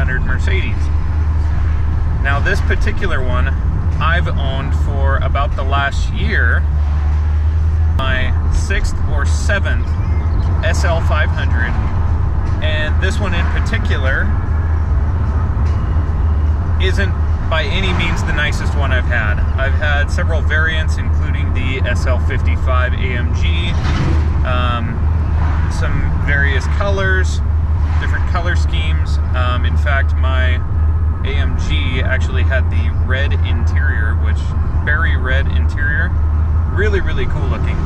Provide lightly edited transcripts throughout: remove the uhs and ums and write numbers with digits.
500 Mercedes. Now this particular one I've owned for about the last year, my 6th or 7th SL500, and this one in particular isn't by any means the nicest one I've had. I've had several variants, including the SL55 AMG, some various colors, different color schemes. In fact, my AMG actually had the red interior, which berry red interior, really cool looking.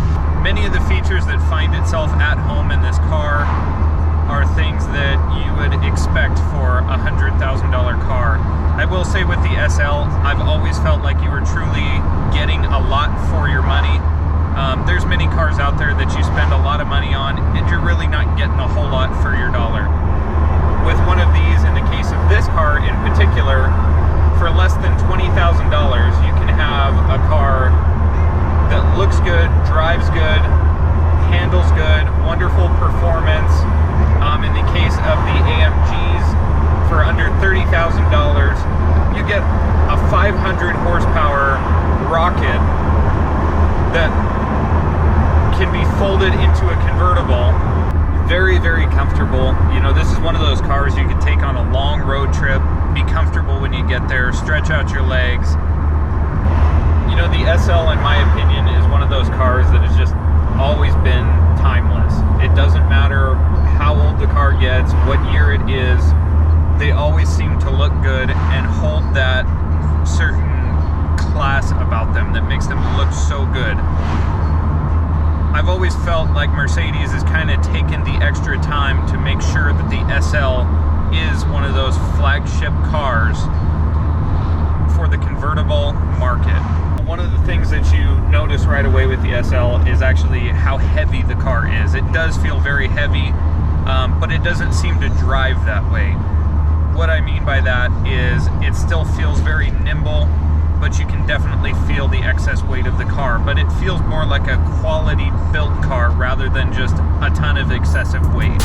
Many of the features that find itself at home in this car are things that you would expect for a $100,000 car. I will say with the SL, I've always felt like you were truly getting a lot for your money. There's many cars out there that you spend a lot of money on and you're really not getting a whole lot for your dollar. With one of these, in the case of this car in particular, for less than $20,000, you can have a car that looks good, drives good, handles good, wonderful performance. In the case of the AMGs, for under $30,000, you get a 500 horsepower rocket that can be folded into a convertible. Very comfortable. You know, this is one of those cars you can take on a long road trip, be comfortable when you get there, stretch out your legs. You know, the SL, in my opinion, is one of those cars that has just always been timeless. It doesn't matter how old the car gets, what year it is, they always seem to look good and hold that certain class about them that makes them look so good. I've always felt like Mercedes has kind of taken the extra time to make sure that the SL is one of those flagship cars for the convertible market. One of the things that you notice right away with the SL is actually how heavy the car is. It does feel very heavy, but it doesn't seem to drive that way. What I mean by that is it still feels very nimble, but you can definitely feel the excess weight of the car, but it feels more like a quality built car rather than just a ton of excessive weight.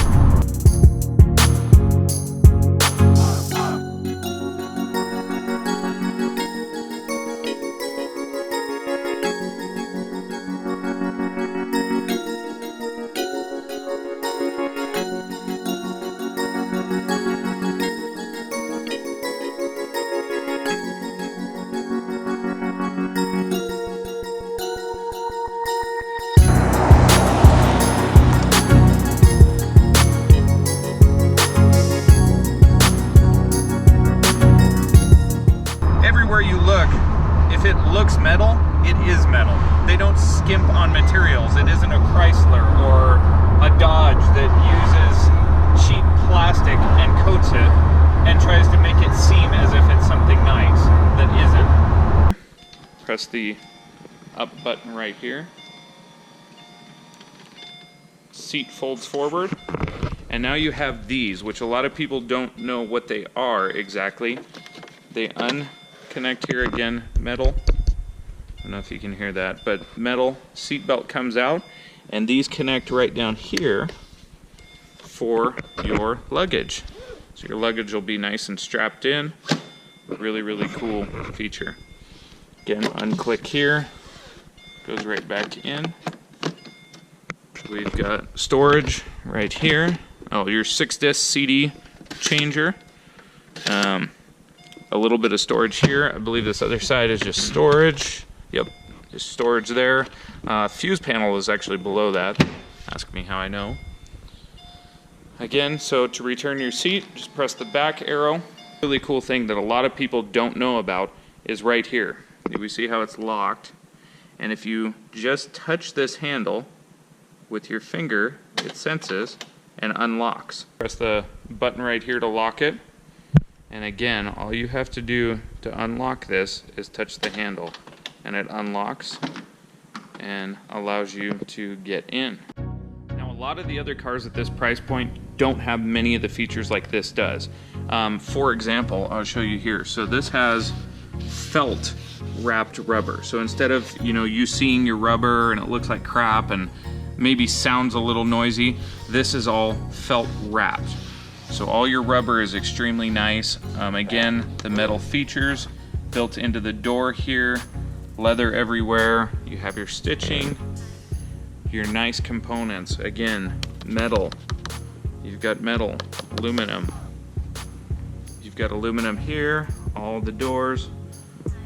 You look, if it looks metal, it is metal. They don't skimp on materials. It isn't a Chrysler or a Dodge that uses cheap plastic and coats it and tries to make it seem as if it's something nice that isn't. Press the up button right here. Seat folds forward, and now you have these, which a lot of people don't know what they are exactly. They connect here again, metal. I don't know if you can hear that, but metal seat belt comes out, and these connect right down here for your luggage. So your luggage will be nice and strapped in. Really cool feature. Again, unclick here, goes right back in. We've got storage right here. Oh, your 6-disc CD changer. A little bit of storage here. I believe this other side is just storage. Yep, just storage there. Fuse panel is actually below that. Ask me how I know. Again, so to return your seat, just press the back arrow. Really cool thing that a lot of people don't know about is right here. We see how it's locked. And if you just touch this handle with your finger, it senses and unlocks. Press the button right here to lock it. And again, all you have to do to unlock this is touch the handle, and it unlocks and allows you to get in. Now, a lot of the other cars at this price point don't have many of the features like this does. For example, I'll show you here. So this has felt wrapped rubber. So instead of, you seeing your rubber and it looks like crap and maybe sounds a little noisy, this is all felt wrapped. So all your rubber is extremely nice. Again, the metal features built into the door here, leather everywhere. You have your stitching, your nice components. Again, metal. You've got metal, aluminum. You've got aluminum here, all the doors,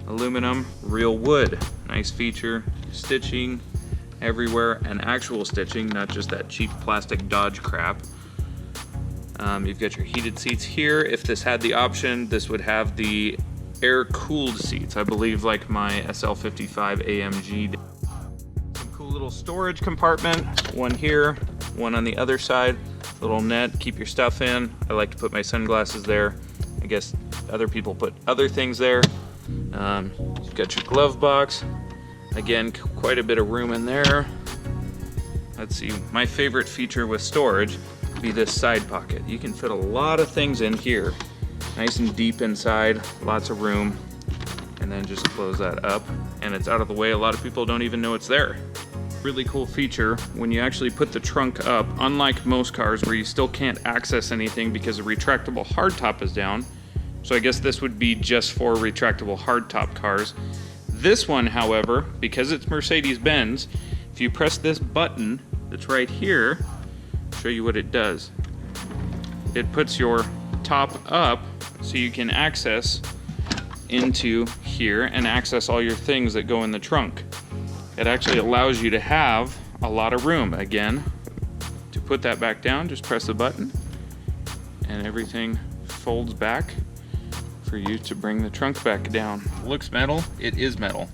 aluminum, real wood. Nice feature, stitching everywhere, and actual stitching, not just that cheap plastic Dodge crap. You've got your heated seats here. If this had the option, this would have the air-cooled seats, I believe, like my SL55 AMG. Some cool little storage compartment, one here, one on the other side. Little net, keep your stuff in. I like to put my sunglasses there. I guess other people put other things there. You've got your glove box. Again, quite a bit of room in there. Let's see, my favorite feature with storage would be this side pocket. You can fit a lot of things in here. Nice and deep inside, lots of room. And then just close that up and it's out of the way. A lot of people don't even know it's there. Really cool feature when you actually put the trunk up, unlike most cars where you still can't access anything because the retractable hardtop is down. So I guess this would be just for retractable hardtop cars. This one, however, because it's Mercedes Benz, if you press this button that's right here, I'll show you what it does. It puts your top up so you can access into here and access all your things that go in the trunk. It actually allows you to have a lot of room. Again, to put that back down, just press the button and everything folds back for you to bring the trunk back down. It looks metal, it is metal.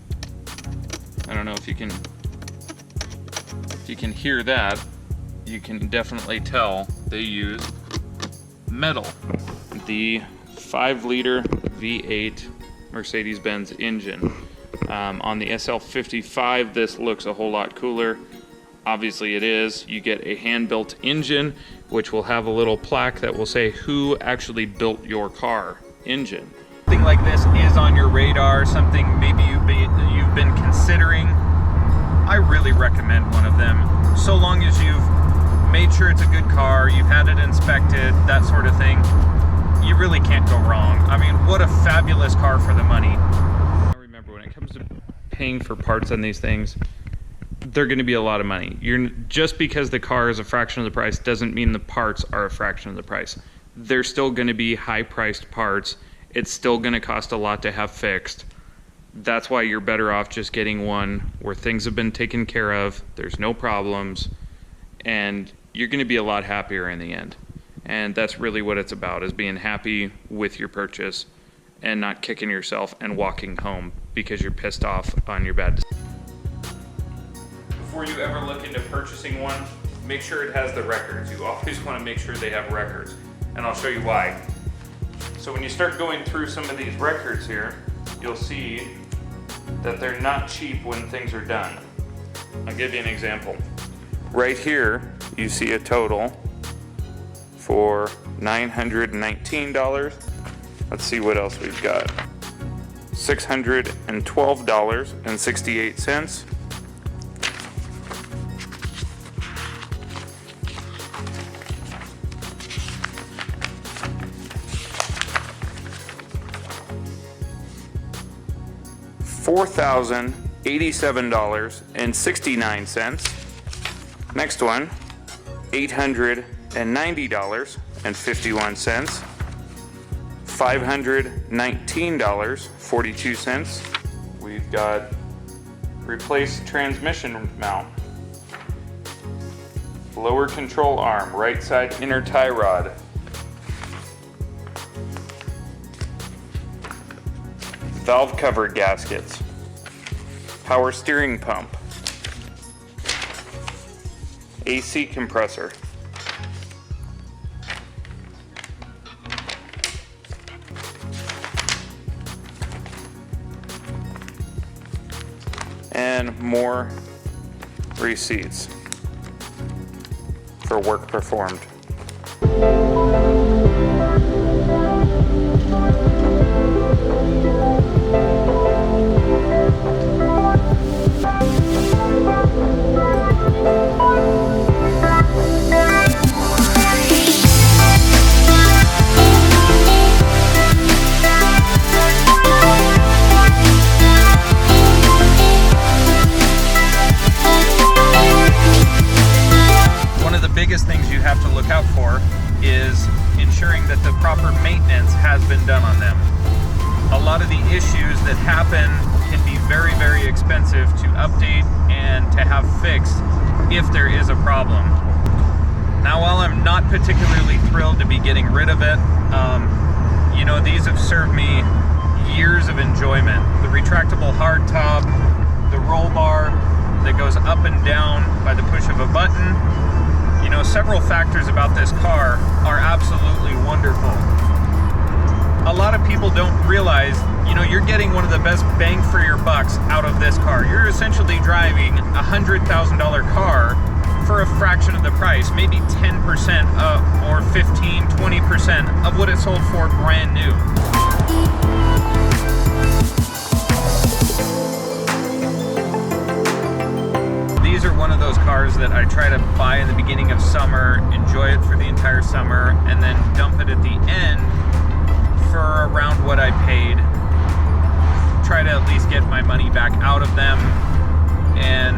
I don't know if you can hear that. You can definitely tell they use metal. The 5-liter V8 Mercedes Benz engine. On the SL55, this looks a whole lot cooler. Obviously it is. You get a hand-built engine, which will have a little plaque that will say who actually built your car engine. Something like this is on your radar, something maybe you've been considering. I really recommend one of them, so long as you've made sure it's a good car, you've had it inspected, that sort of thing. You really can't go wrong. I mean, what a fabulous car for the money. Remember, when it comes to paying for parts on these things, they're going to be a lot of money. Just because the car is a fraction of the price doesn't mean the parts are a fraction of the price. They're still going to be high-priced parts. It's still going to cost a lot to have fixed. That's why you're better off just getting one where things have been taken care of, there's no problems, and you're going to be a lot happier in the end. And that's really what it's about, is being happy with your purchase and not kicking yourself and walking home because you're pissed off on your bad decision. Before you ever look into purchasing one, make sure it has the records. You always want to make sure they have records, and I'll show you why. So when you start going through some of these records here, you'll see that they're not cheap when things are done. I'll give you an example. Right here, you see a total for $919. Let's see what else we've got. $612.68. $4,087.69. Next one, $890.51. $519.42. We've got replace transmission mount, lower control arm, right side inner tie rod, valve cover gaskets, power steering pump, AC compressor, and more receipts for work performed. the issues that happen can be very, very expensive to update and to have fixed if there is a problem. Now, while I'm not particularly thrilled to be getting rid of it, you know, these have served me years of enjoyment. The retractable hardtop, the roll bar that goes up and down by the push of a button. You know, several factors about this car are absolutely wonderful. A lot of people don't realize, you know, you're getting one of the best bang for your bucks out of this car. You're essentially driving a $100,000 car for a fraction of the price, maybe 10% or 15, 20% of what it sold for brand new. These are one of those cars that I try to buy in the beginning of summer, enjoy it for the entire summer, and then dump it at the end for around what I paid. Try to at least get my money back out of them, and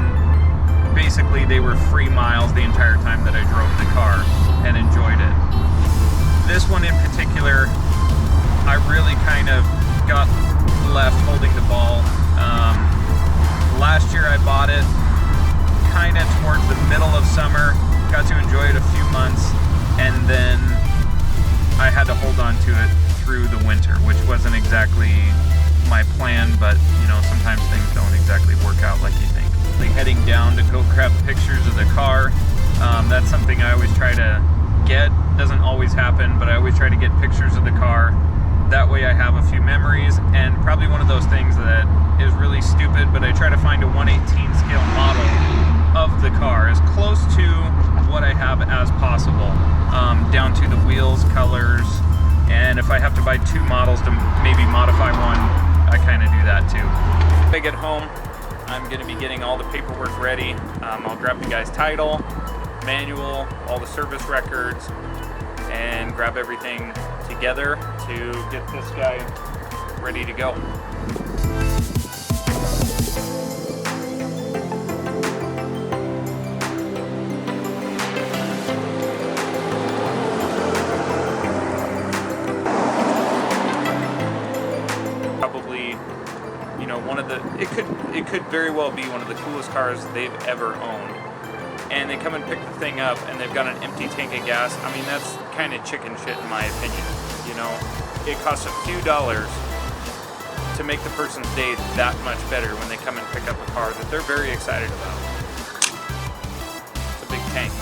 basically they were free miles the entire time that I drove the car and enjoyed it. This one in particular, I really kind of got left holding the ball. Last year I bought it kind of towards the middle of summer, got to enjoy it a few months, and then I had to hold on to it through the winter, which wasn't exactly my plan, but you know, sometimes things don't exactly work out like you think. Heading down to go grab pictures of the car, that's something I always try to get. Doesn't always happen, but I always try to get pictures of the car. That way I have a few memories, and probably one of those things that is really stupid, but I try to find a 1/18 scale model of the car, as close to what I have as possible, down to the wheels, colors, and if I have to buy two models to maybe modify one, I kind of do that too. When I get home, I'm going to be getting all the paperwork ready. I'll grab the guy's title, manual, all the service records, and grab everything together to get this guy ready to go. Probably, you know, it could very well be one of the coolest cars they've ever owned. And they come and pick the thing up and they've got an empty tank of gas. I mean, that's kind of chicken shit in my opinion. You know, it costs a few dollars to make the person's day that much better when they come and pick up a car that they're very excited about. It's a big tank.